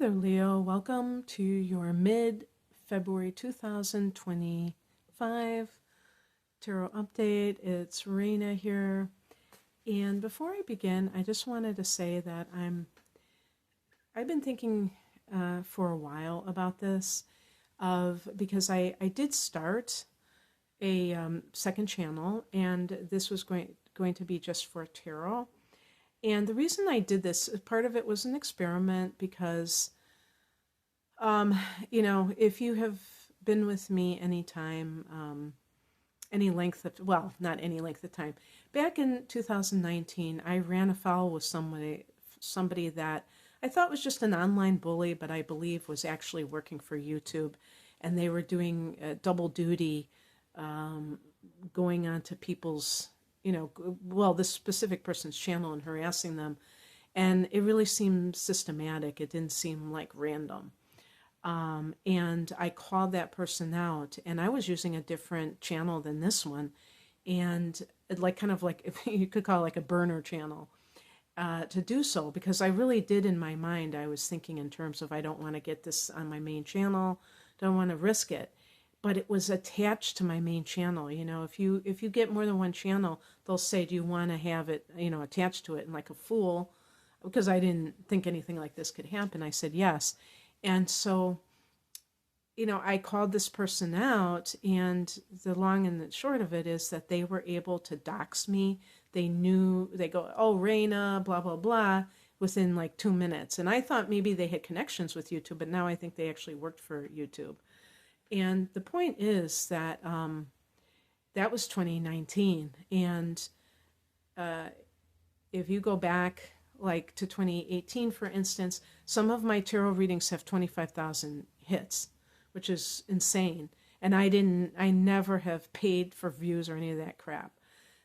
there, Leo. Welcome to your mid-February 2025 tarot update. It's Raina here. And before I begin, I just wanted to say that I've been thinking for a while about this because I did start a second channel, and this was going to be just for tarot. And the reason I did this, part of it was an experiment because, if you have been with me anytime, any length of, well, not any length of time, back in 2019, I ran afoul with somebody that I thought was just an online bully, but I believe was actually working for YouTube. And they were doing double duty, going on to people's this specific person's channel and harassing them. And it really seemed systematic. It didn't seem like random. And I called that person out, and I was using a different channel than this one. And if you could call it like a burner channel, to do so, because I really did, in my mind, I was thinking in terms of, I don't want to get this on my main channel, don't want to risk it. But it was attached to my main channel. If you get more than one channel, they'll say, do you want to have it, attached to it? And like a fool, because I didn't think anything like this could happen, I said yes. And so, I called this person out, and the long and the short of it is that they were able to dox me. They go, oh, Raina, blah, blah, blah, within like 2 minutes. And I thought maybe they had connections with YouTube, but now I think they actually worked for YouTube. And the point is that that was 2019. And if you go back like to 2018, for instance, some of my tarot readings have 25,000 hits, which is insane. And I never have paid for views or any of that crap.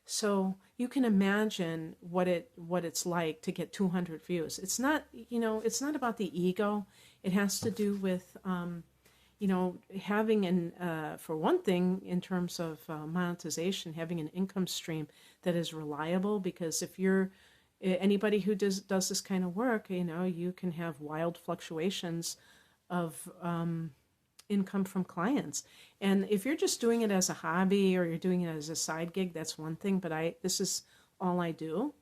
So you can imagine what it's like to get 200 views. It's not about the ego. It has to do with having for one thing, in terms of monetization, having an income stream that is reliable. Because if you're anybody who does this kind of work, you can have wild fluctuations of income from clients. And if you're just doing it as a hobby, or you're doing it as a side gig, that's one thing. But this is all I do.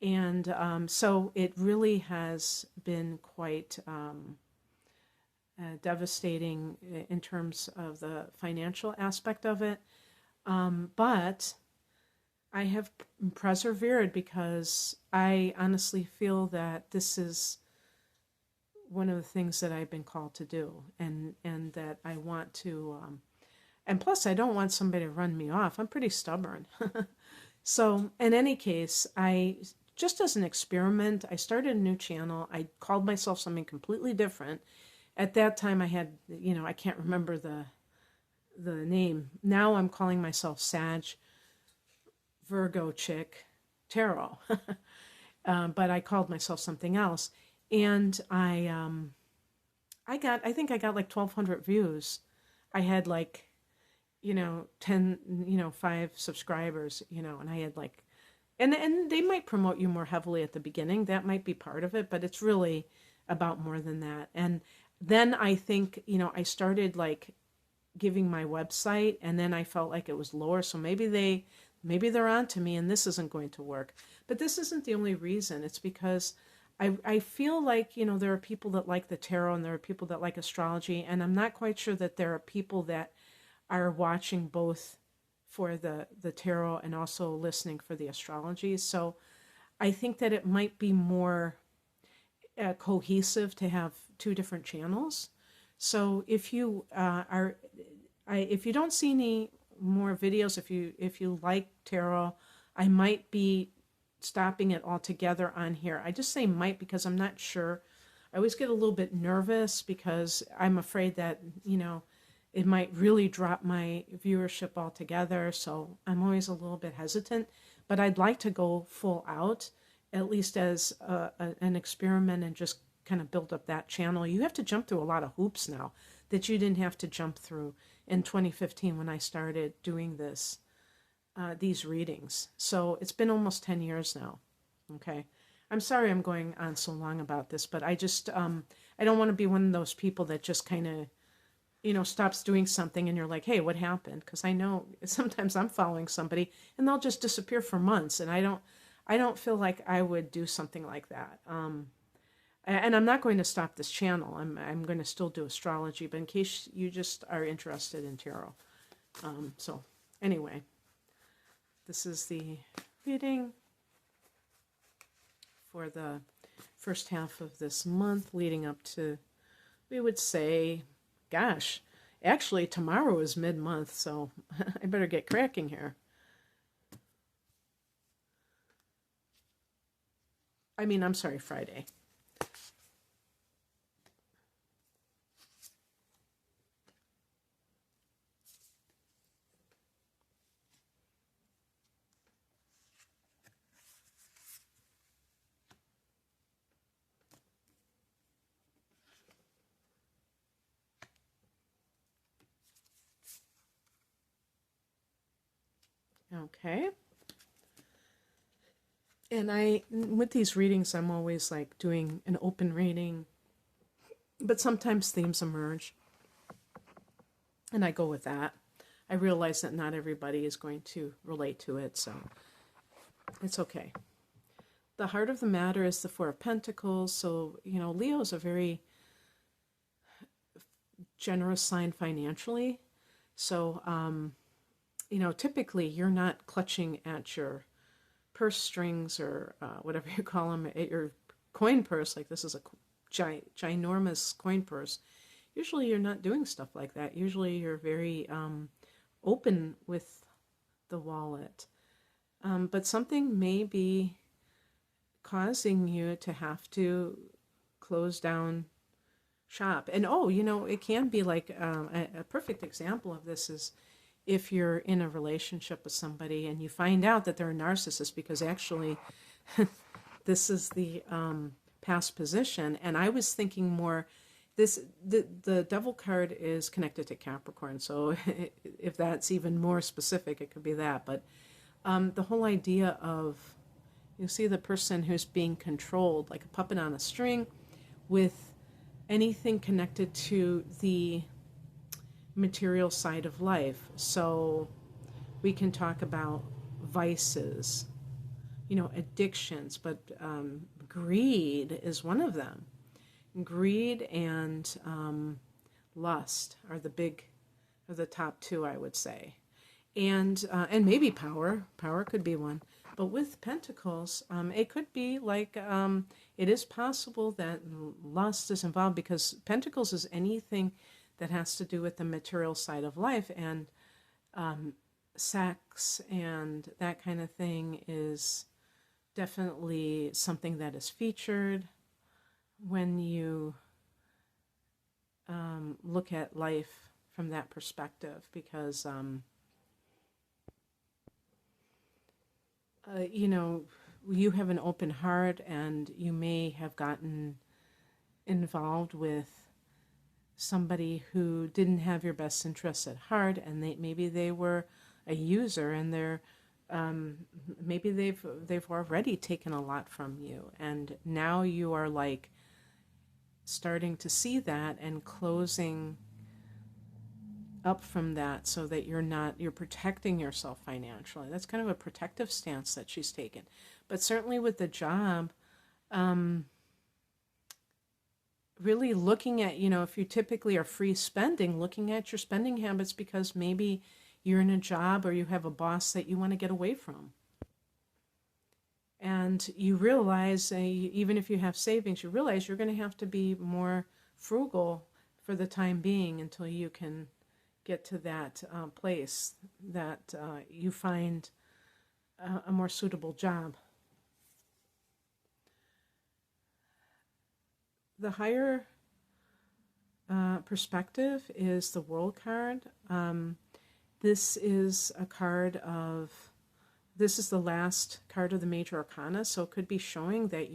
And so it really has been quite devastating in terms of the financial aspect of it. But I have persevered because I honestly feel that this is one of the things that I've been called to do, and that I want to, and plus I don't want somebody to run me off. I'm pretty stubborn. So in any case, just as an experiment, I started a new channel. I called myself something completely different. At that time, I had, I can't remember the name. Now I'm calling myself Sag Virgo Chick Tarot. But I called myself something else. And I think I got like 1,200 views. I had like, 5 subscribers, and I had like, and they might promote you more heavily at the beginning. That might be part of it, but it's really about more than that. And then I think, I started like giving my website, and then I felt like it was lower. So maybe they're on to me, and this isn't going to work. But this isn't the only reason. It's because I feel like, there are people that like the tarot, and there are people that like astrology. And I'm not quite sure that there are people that are watching both for the tarot and also listening for the astrology. So I think that it might be more cohesive to have 2 different channels. So if you if you don't see any more videos, if you like tarot, I might be stopping it altogether on here. I just say might because I'm not sure. I always get a little bit nervous because I'm afraid that it might really drop my viewership altogether. So I'm always a little bit hesitant. But I'd like to go full out, at least as an experiment, and just kind of build up that channel. You have to jump through a lot of hoops now that you didn't have to jump through in 2015 when I started doing these readings. So it's been almost 10 years now. Okay. I'm sorry I'm going on so long about this, but I just I don't want to be one of those people that just kind of, stops doing something and you're like, hey, what happened? Because I know sometimes I'm following somebody and they'll just disappear for months, and I don't feel like I would do something like that. And I'm not going to stop this channel. I'm going to still do astrology, but in case you just are interested in tarot. So anyway, this is the reading for the first half of this month leading up to, we would say, gosh, actually tomorrow is mid-month, so I better get cracking here. I'm sorry, Friday. Okay. And with these readings, I'm always like doing an open reading, but sometimes themes emerge, and I go with that. I realize that not everybody is going to relate to it, so it's okay. The heart of the matter is the Four of Pentacles, so, Leo is a very generous sign financially, so, typically you're not clutching at your purse strings or whatever you call them, at your coin purse, like this is a ginormous coin purse. Usually you're not doing stuff like that. Usually you're very open with the wallet. But something may be causing you to have to close down shop. And it can be like a perfect example of this is if you're in a relationship with somebody and you find out that they're a narcissist, because actually this is the past position. And I was thinking more, the devil card is connected to Capricorn, so if that's even more specific, it could be that. But the whole idea of, you see the person who's being controlled like a puppet on a string with anything connected to the material side of life. So we can talk about vices, addictions, but greed is one of them. Greed and lust are the top two, I would say, and maybe power. Power could be one. But with Pentacles, it could be like it is possible that lust is involved, because Pentacles is anything that has to do with the material side of life, and sex and that kind of thing is definitely something that is featured when you look at life from that perspective, because you have an open heart, and you may have gotten involved with somebody who didn't have your best interests at heart, and maybe they were a user, and maybe they've already taken a lot from you, and now you are like starting to see that and closing up from that, so that you're protecting yourself financially. That's kind of a protective stance that she's taken. But certainly with the job, really looking at, if you typically are free spending, looking at your spending habits, because maybe you're in a job or you have a boss that you want to get away from. And you realize, even if you have savings, you realize you're going to have to be more frugal for the time being until you can get to that place that you find a more suitable job. The higher perspective is the World card. This is a card of, this is the last card of the major arcana, so it could be showing that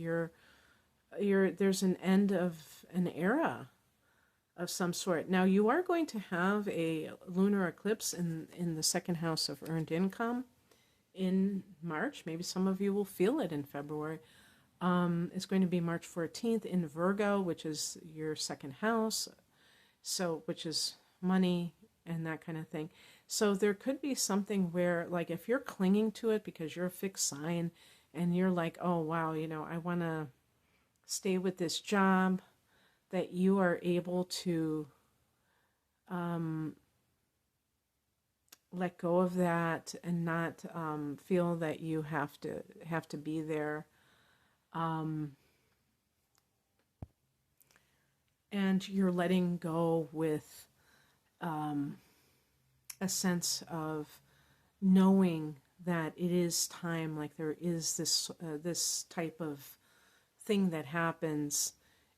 there's an end of an era of some sort. Now, you are going to have a lunar eclipse in the second house of earned income in March. Maybe some of you will feel it in February. It's going to be March 14th in Virgo, which is your second house, so which is money and that kind of thing. So there could be something where, like, if you're clinging to it because you're a fixed sign and you're like, oh, wow, I want to stay with this job, that you are able to let go of that and not feel that you have to be there. And you're letting go with a sense of knowing that it is time, like there is this type of thing that happens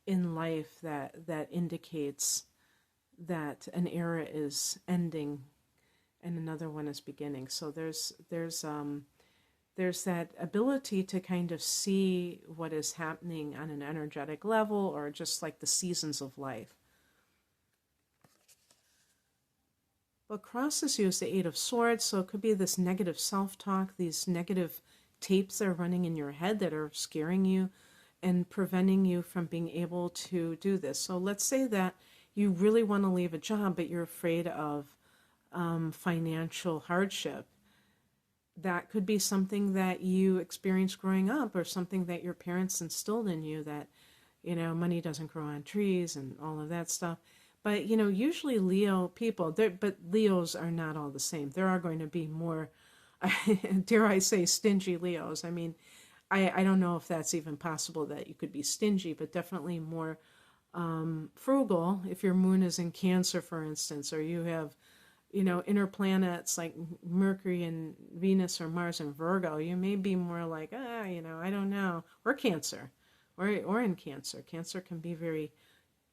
in life that indicates that an era is ending and another one is beginning. So there's that ability to kind of see what is happening on an energetic level, or just like the seasons of life. What crosses you is the Eight of Swords, so it could be this negative self-talk, these negative tapes that are running in your head that are scaring you and preventing you from being able to do this. So let's say that you really want to leave a job, but you're afraid of financial hardship. That could be something that you experienced growing up, or something that your parents instilled in you, that, money doesn't grow on trees and all of that stuff. But, usually Leo people, but Leos are not all the same. There are going to be more, dare I say, stingy Leos. I mean, I don't know if that's even possible that you could be stingy, but definitely more frugal. If your moon is in Cancer, for instance, or you have, inner planets like Mercury and Venus or Mars and Virgo, you may be more like, I don't know. Or Cancer, or in Cancer. Cancer can be very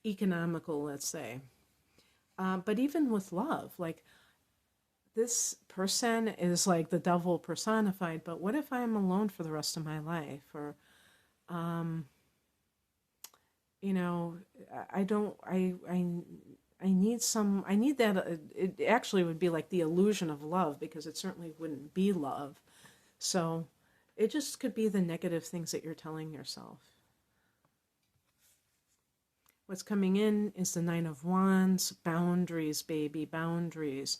economical, let's say. But even with love, like, this person is like the devil personified, but what if I'm alone for the rest of my life? Or, I need that. It actually would be like the illusion of love, because it certainly wouldn't be love. So it just could be the negative things that you're telling yourself. What's coming in is the Nine of Wands, boundaries, baby, boundaries.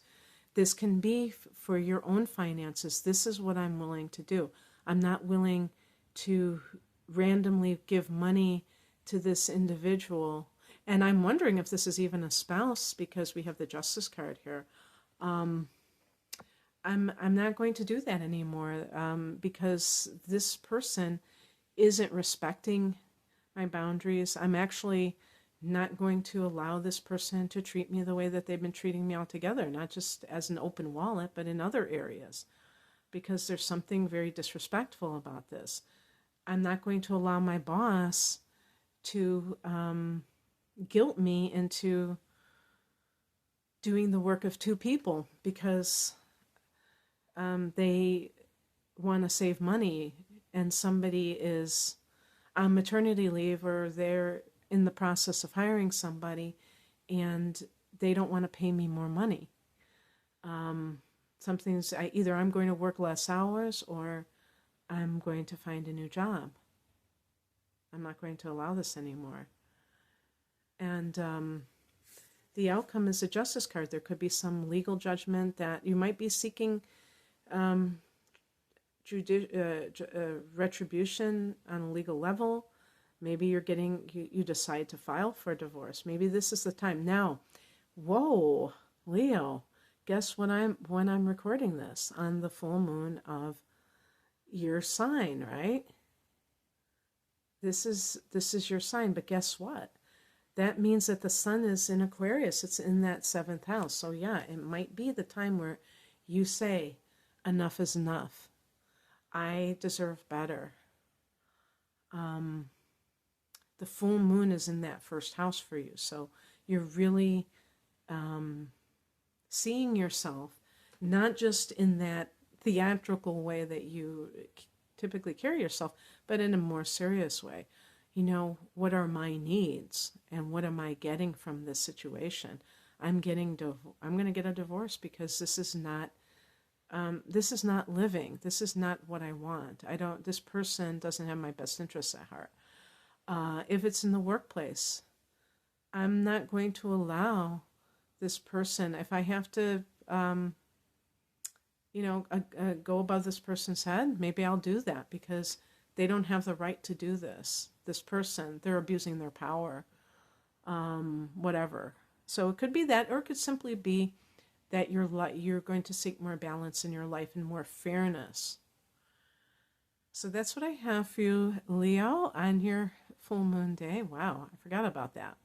This can be for your own finances. This is what I'm willing to do. I'm not willing to randomly give money to this individual. And I'm wondering if this is even a spouse, because we have the Justice card here. I'm not going to do that anymore, because this person isn't respecting my boundaries. I'm actually not going to allow this person to treat me the way that they've been treating me altogether, not just as an open wallet, but in other areas, because there's something very disrespectful about this. I'm not going to allow my boss to guilt me into doing the work of two people because they want to save money, and somebody is on maternity leave, or they're in the process of hiring somebody and they don't want to pay me more money. Either I'm going to work less hours, or I'm going to find a new job. I'm not going to allow this anymore. And the outcome is a Justice card. There could be some legal judgment that you might be seeking retribution on a legal level. Maybe you decide to file for a divorce. Maybe this is the time. Now, whoa, Leo, guess when I'm recording this? On the full moon of your sign, right? This is your sign, but guess what? That means that the sun is in Aquarius. It's in that 7th house. So yeah, it might be the time where you say, enough is enough. I deserve better. The full moon is in that 1st house for you. So you're really seeing yourself, not just in that theatrical way that you typically carry yourself, but in a more serious way. What are my needs, and what am I getting from this situation? I'm going to get a divorce because this is not This is not living. This is not what I want. This person doesn't have my best interests at heart. If it's in the workplace, I'm not going to allow this person, if I have to, go above this person's head, maybe I'll do that because they don't have the right to do this. This person, they're abusing their power, whatever. So it could be that, or it could simply be that you're going to seek more balance in your life and more fairness. So that's what I have for you, Leo, on your full moon day. Wow, I forgot about that.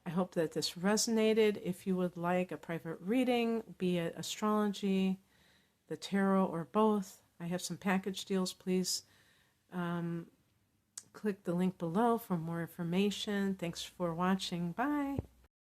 I hope that this resonated. If you would like a private reading, be it astrology, the tarot, or both, I have some package deals. Please click the link below for more information. Thanks for watching. Bye.